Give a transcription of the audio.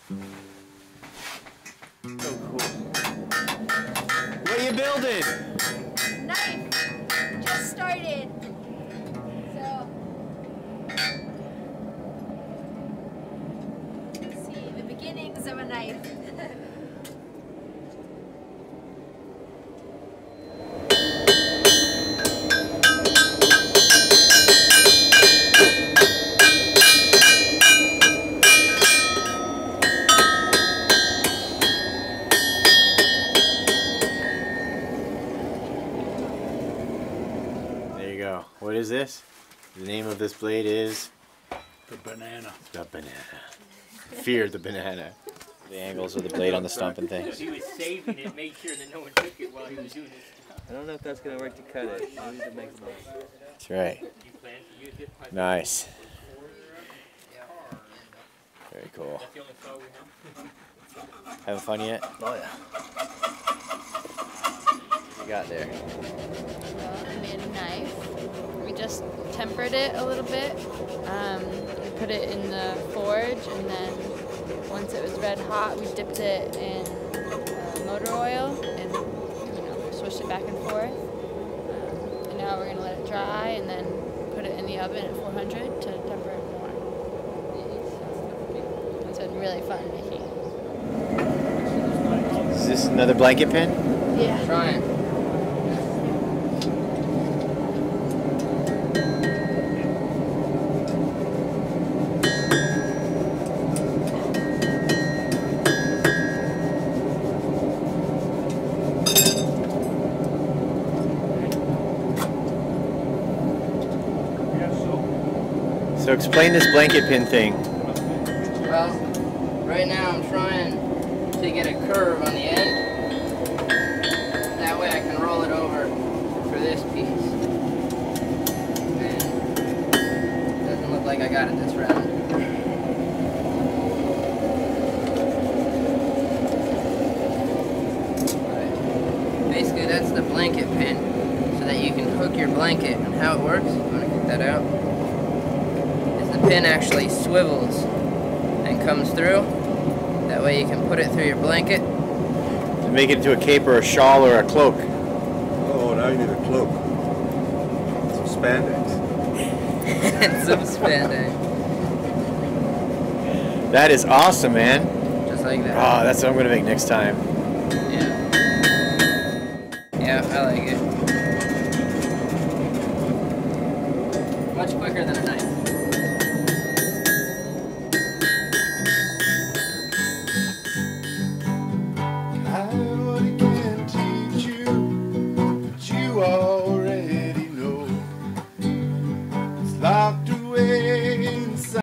So cool. What are you building? Knife. Just started. So, see the beginnings of a knife. There you go. What is this? The name of this blade is? The banana. The banana. Fear the banana. The angles of the blade on the stumping thing. He was saving it, made sure that no one took it while he was doing it. I don't know if that's going to work to cut it. Maybe to make more. That's right. Nice. Very cool. Having fun yet? Oh yeah. What you got there? Well, I made a knife. We just tempered it a little bit. We put it in the forge, and then once it was red hot, we dipped it in motor oil and swished it back and forth. And now we're gonna let it dry, and then put it in the oven at 400 to temper it more. It's been really fun making. Is this another blanket pin? Yeah. Trying. So explain this blanket pin thing. Well, right now I'm trying to get a curve on the end. That way I can roll it over for this piece. And it doesn't look like I got it this round. But basically that's the blanket pin, so that you can hook your blanket. And how it works, I'm going to get that out. The pin actually swivels and comes through. That way you can put it through your blanket. To make it into a cape or a shawl or a cloak. Oh, now you need a cloak. Some spandex. And some spandex. That is awesome, man. Just like that. Oh, that's what I'm going to make next time. Yeah. Yeah, I like it. Much quicker than a knife. Locked